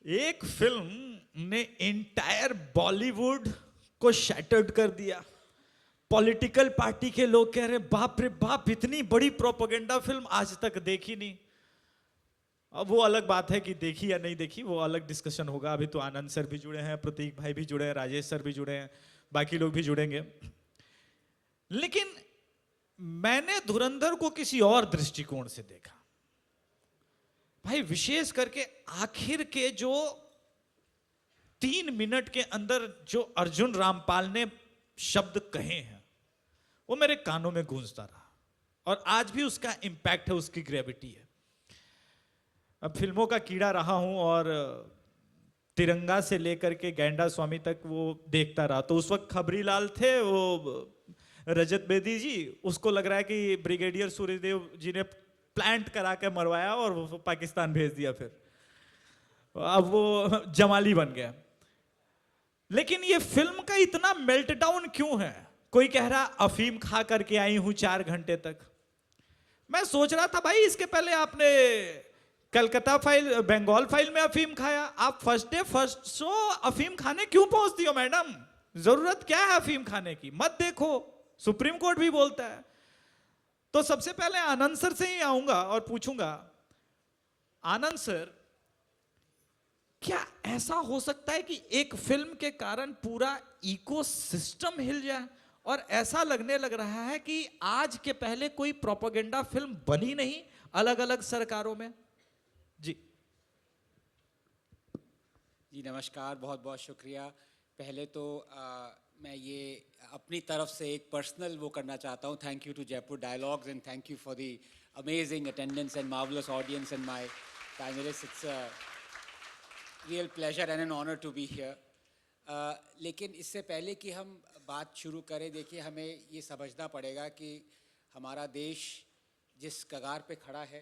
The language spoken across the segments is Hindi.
एक फिल्म ने एंटायर बॉलीवुड को शैटर्ड कर दिया। पॉलिटिकल पार्टी के लोग कह रहे बाप रे बाप, इतनी बड़ी प्रोपेगेंडा फिल्म आज तक देखी नहीं। अब वो अलग बात है कि देखी या नहीं देखी, वो अलग डिस्कशन होगा। अभी तो आनंद सर भी जुड़े हैं, प्रतीक भाई भी जुड़े हैं, राजेश सर भी जुड़े हैं, बाकी लोग भी जुड़ेंगे। लेकिन मैंने धुरंधर को किसी और दृष्टिकोण से देखा भाई, विशेष करके आखिर के जो 3 मिनट के अंदर जो अर्जुन रामपाल ने शब्द कहे हैं वो मेरे कानों में गूंजता रहा, और आज भी उसका इंपैक्ट है, उसकी ग्रेविटी है। अब फिल्मों का कीड़ा रहा हूं और तिरंगा से लेकर के गैंडा स्वामी तक वो देखता रहा। तो उस वक्त खबरीलाल थे, वो रजत बेदी जी, उसको लग रहा है कि ब्रिगेडियर सूर्यदेव जी ने प्लांट करा के मरवाया और वो पाकिस्तान भेज दिया। फिर अब वो जमाली बन गया। लेकिन ये फिल्म का इतना मेल्ट डाउन क्यों है? कोई कह रहा अफीम खा करके आई हूं 4 घंटे तक। मैं सोच रहा था भाई, इसके पहले आपने कलकत्ता फाइल, बंगाल फाइल में अफीम खाया, आप फर्स्ट डे फर्स्ट शो अफीम खाने क्यों पहुंचती हो मैडम? जरूरत क्या है अफीम खाने की? मत देखो, सुप्रीम कोर्ट भी बोलता है। तो सबसे पहले आनंद सर से ही आऊंगा और पूछूंगा, आनंद सर, क्या ऐसा हो सकता है कि एक फिल्म के कारण पूरा इकोसिस्टम हिल जाए? और ऐसा लगने लग रहा है कि आज के पहले कोई प्रोपेगेंडा फिल्म बनी नहीं अलग अलग सरकारों में। जी जी नमस्कार, बहुत बहुत शुक्रिया। पहले तो मैं ये अपनी तरफ से एक पर्सनल वो करना चाहता हूँ। Thank you to Jaipur dialogues and thank you for the amazing attendance and marvellous audience and my panellist. It's a real pleasure and an honour to be here. लेकिन इससे पहले कि हम बात शुरू करें, देखिए हमें ये समझना पड़ेगा कि हमारा देश जिस कगार पे खड़ा है,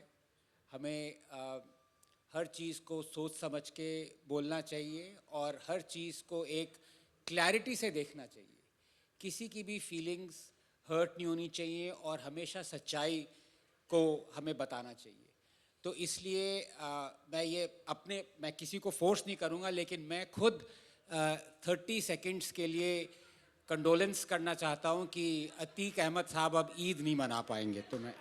हमें हर चीज़ को सोच समझ के बोलना चाहिए और हर चीज़ को एक क्लैरिटी से देखना चाहिए। किसी की भी फीलिंग्स हर्ट नहीं होनी चाहिए और हमेशा सच्चाई को हमें बताना चाहिए। तो इसलिए मैं किसी को फोर्स नहीं करूँगा, लेकिन मैं खुद 30 सेकंड्स के लिए कंडोलेंस करना चाहता हूँ कि अतीक अहमद साहब अब ईद नहीं मना पाएंगे। तो मैं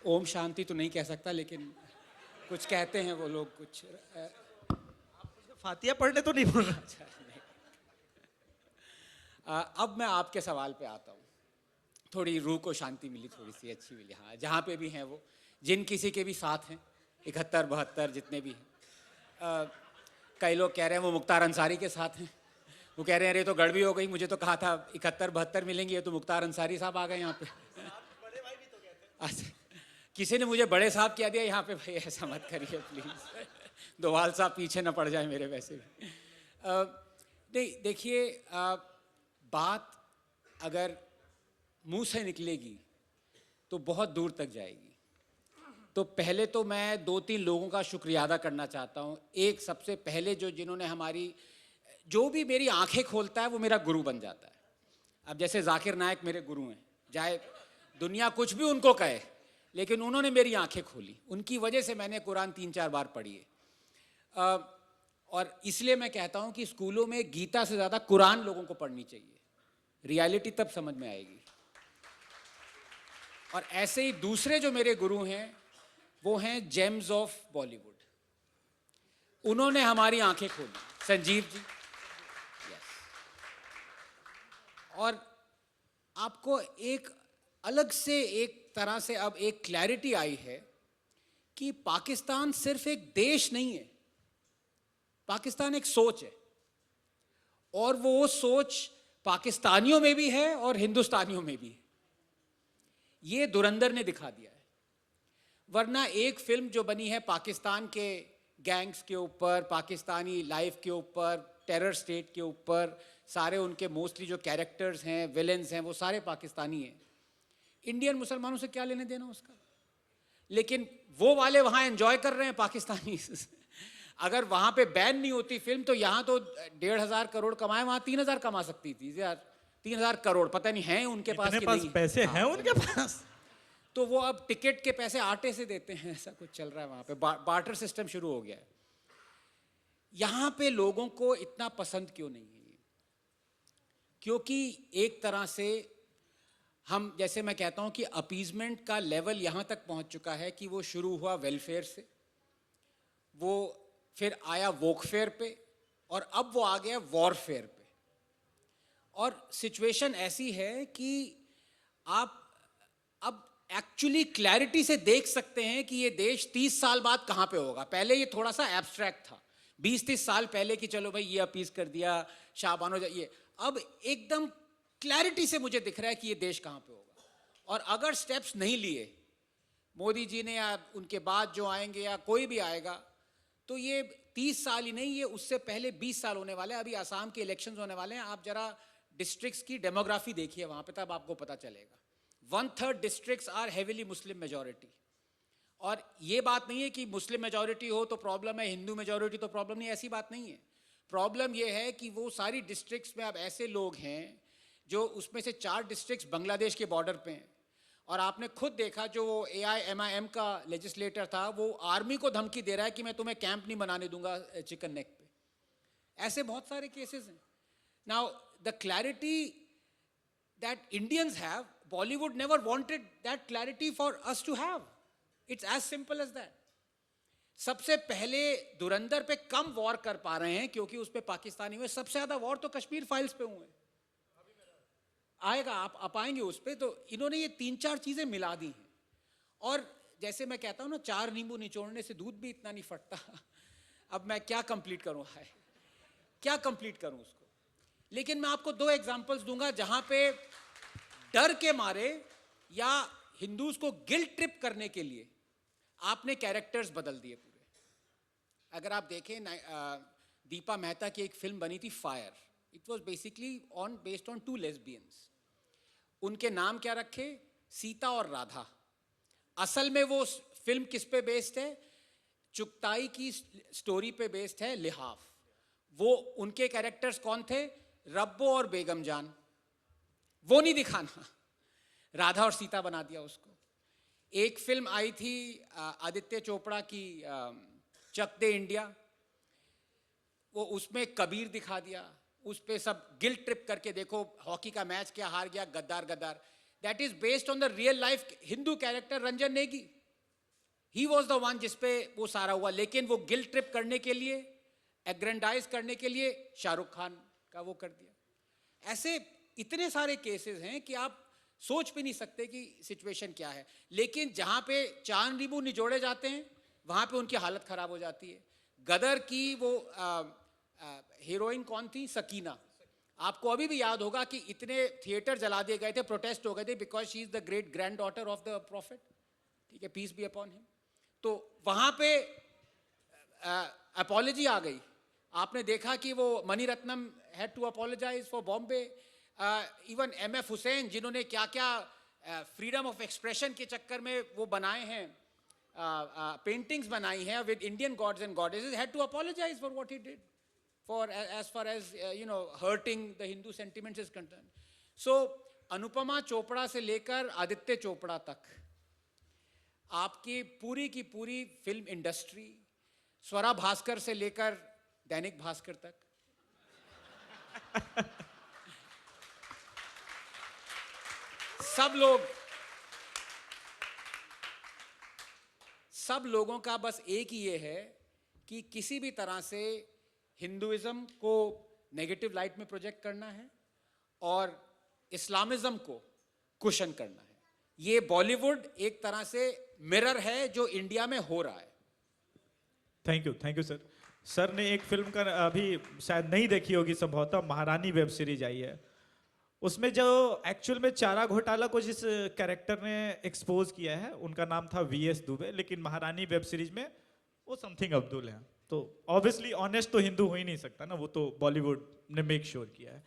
ओम शांति तो नहीं कह सकता, लेकिन कुछ कहते हैं वो लोग। कुछ फातिया पढ़ने तो नहीं बोल रहा। अच्छा नहीं। अब मैं आपके सवाल पे आता हूँ। थोड़ी रूह को शांति मिली, थोड़ी सी अच्छी मिली। हाँ, जहाँ पे भी हैं वो, जिन किसी के भी साथ हैं, 71 72 जितने भी हैं। कई लोग कह रहे हैं वो मुख्तार अंसारी के साथ हैं। वो कह रहे हैं अरे तो गड़बड़ी हो गई, मुझे तो कहा था 71 72 मिलेंगे, ये तो मुख्तार अंसारी साहब आ गए यहाँ पे। अच्छा, किसी ने मुझे बड़े साहब कह दिया यहाँ पे। भाई ऐसा मत करिए प्लीज़, दोवाल साहब पीछे ना पड़ जाए मेरे। वैसे भी नहीं, देखिए बात अगर मुंह से निकलेगी तो बहुत दूर तक जाएगी। तो पहले तो मैं 2-3 लोगों का शुक्रिया अदा करना चाहता हूँ। एक सबसे पहले जिन्होंने जो भी मेरी आंखें खोलता है वो मेरा गुरु बन जाता है। अब जैसे जाकिर नायक मेरे गुरु हैं, चाहे दुनिया कुछ भी उनको कहे, लेकिन उन्होंने मेरी आंखें खोली। उनकी वजह से मैंने कुरान 3-4 बार पढ़ी है। और इसलिए मैं कहता हूँ कि स्कूलों में गीता से ज़्यादा कुरान लोगों को पढ़नी चाहिए। रियलिटी तब समझ में आएगी। और ऐसे ही दूसरे जो मेरे गुरु हैं वो हैं जेम्स ऑफ बॉलीवुड। उन्होंने हमारी आंखें खोली, संजीव जी। यस। और आपको एक अलग से, एक तरह से अब एक क्लैरिटी आई है कि पाकिस्तान सिर्फ एक देश नहीं है, पाकिस्तान एक सोच है। और वो सोच पाकिस्तानियों में भी है और हिंदुस्तानियों में भी है। ये धुरंधर ने दिखा दिया है। वरना एक फिल्म जो बनी है पाकिस्तान के गैंग्स के ऊपर, पाकिस्तानी लाइफ के ऊपर, टेरर स्टेट के ऊपर, सारे उनके मोस्टली जो कैरेक्टर्स हैं, विलेंस हैं, वो सारे पाकिस्तानी हैं। इंडियन मुसलमानों से क्या लेने देना उसका? लेकिन वो वाले वहाँ एंजॉय कर रहे हैं, पाकिस्तानी अगर वहां पे बैन नहीं होती फिल्म तो यहाँ तो 1,500 करोड़ कमाए, वहां 3,000 कमा सकती थी यार। 3,000 करोड़ पता नहीं है उनके पास इतने कि पास नहीं। पैसे हाँ, हैं उनके पास। तो वो अब टिकट के पैसे आटे से देते हैं, ऐसा कुछ चल रहा है वहां पे। बार्टर सिस्टम शुरू हो गया है। यहां पे लोगों को इतना पसंद क्यों नहीं है? क्योंकि एक तरह से हम, जैसे मैं कहता हूं कि अपीजमेंट का लेवल यहां तक पहुंच चुका है कि वो शुरू हुआ वेलफेयर से, वो फिर आया वोकफेयर पे, और अब वो आ गया वॉरफेयर पे। और सिचुएशन ऐसी है कि आप अब एक्चुअली क्लैरिटी से देख सकते हैं कि ये देश 30 साल बाद कहां पे होगा। पहले ये थोड़ा सा एब्स्ट्रैक्ट था 20-30 साल पहले कि चलो भाई ये अपीज कर दिया, शाबानो जाइए। अब एकदम क्लैरिटी से मुझे दिख रहा है कि ये देश कहां पे होगा। और अगर स्टेप्स नहीं लिए मोदी जी ने या उनके बाद जो आएंगे या कोई भी आएगा, तो ये 30 साल ही नहीं, ये उससे पहले 20 साल होने वाले हैं। अभी आसाम के इलेक्शंस होने वाले हैं, आप जरा डिस्ट्रिक्ट्स की डेमोग्राफी देखिए वहां पे, तब आपको पता चलेगा। 1/3 districts are heavily Muslim majority. और ये बात नहीं है कि मुस्लिम मेजॉरिटी हो तो प्रॉब्लम है, हिंदू मेजॉरिटी तो प्रॉब्लम नहीं, ऐसी बात नहीं है। प्रॉब्लम ये है कि वो सारी डिस्ट्रिक्ट्स में अब ऐसे लोग हैं जो, उसमें से 4 डिस्ट्रिक्ट्स बांग्लादेश के बॉर्डर पे हैं। और आपने खुद देखा जो वो AIMIM का लेजिस्लेटर था, वो आर्मी को धमकी दे रहा है कि मैं तुम्हें कैंप नहीं बनाने दूंगा चिकन नेक पे। ऐसे बहुत सारे केसेस हैं। Now the clarity that Indians have, Bollywood never wanted that clarity for us to have. It's as simple as that. सबसे पहले धुरंधर पे कम वॉर कर पा रहे हैं क्योंकि उस पे पाकिस्तानी हुए। सबसे ज्यादा वॉर तो कश्मीर फाइल्स पे हुए। आएगा, आप आएंगे उस पे। तो इन्होंने ये 3-4 चीजें मिला दी हैं। और जैसे मैं कहता हूं ना, 4 नींबू निचोड़ने से दूध भी इतना नहीं फटता। अब मैं क्या कंप्लीट करूं, क्या कंप्लीट करूं उसको। लेकिन मैं आपको 2 एग्जांपल्स दूंगा जहां पे डर के मारे या हिंदूज को गिल्ट ट्रिप करने के लिए आपने कैरेक्टर्स बदल दिए पूरे। अगर आप देखें, दीपा मेहता की एक फिल्म बनी थी fire. It was basically based on 2 lesbians. उनके नाम क्या रखे? सीता और राधा। असल में वो फिल्म किस पे बेस्ड है? चुगताई की स्टोरी पे बेस्ड है, लिहाफ। वो उनके कैरेक्टर्स कौन थे? रब्बो और बेगम जान। वो नहीं दिखाना, राधा और सीता बना दिया उसको। एक फिल्म आई थी आदित्य चोपड़ा की, चक दे इंडिया, वो उसमें कबीर दिखा दिया। उस पे सब गिल्ट ट्रिप करके, देखो हॉकी का मैच क्या हार गया, गद्दार गद्दार। That is based on the real life Hindu character Ranjan Negi. He was the one जिसपे वो सारा हुआ। लेकिन वो गिल्ट ट्रिप करने के लिए, एग्रेंडाइज करने के लिए शाहरुख खान का वो कर दिया। ऐसे इतने सारे केसेस हैं कि आप सोच भी नहीं सकते कि सिचुएशन क्या है। लेकिन जहां पे 4 नींबू निचोड़े जाते हैं वहां पे उनकी हालत खराब हो जाती है। गदर की वो हीरोइन कौन थी? सकीना। आपको अभी भी याद होगा कि इतने थिएटर जला दिए गए थे, प्रोटेस्ट हो गए थे, because she is the great grand daughter of the profit. ठीक है, पीस बी अपॉन हिम। तो वहां पे अपॉलॉजी आ गई। आपने देखा कि वो Maniratnam had to apologise for Bombay. Even MF Hussain, जिन्होंने क्या क्या फ्रीडम ऑफ एक्सप्रेशन के चक्कर में वो बनाए हैं, पेंटिंग्स बनाई हैं with Indian gods and goddesses, had to apologise for what he did, for as far as hurting the Hindu sentiments is concern. So Anupama Chopra से लेकर आदित्य चोपड़ा तक, आपकी पूरी की पूरी फिल्म इंडस्ट्री, स्वरा भास्कर से लेकर दैनिक भास्कर तक, सब लोगों का बस एक ही ये है कि किसी भी तरह से हिंदुइज्म को नेगेटिव लाइट में प्रोजेक्ट करना है और इस्लामिज्म को कुशन करना है। ये बॉलीवुड एक तरह से मिरर है जो इंडिया में हो रहा है। Thank you sir. सर ने एक फिल्म का अभी शायद नहीं देखी होगी संभवतः, महारानी वेब सीरीज आई है। उसमें जो एक्चुअल में चारा घोटाला को जिस कैरेक्टर ने एक्सपोज किया है उनका नाम था VS दुबे, लेकिन महारानी वेब सीरीज में वो समथिंग अब्दुल है। तो ऑब्वियसली ऑनेस्ट तो हिंदू हो ही नहीं सकता ना, वो तो बॉलीवुड ने मेक श्योर किया है।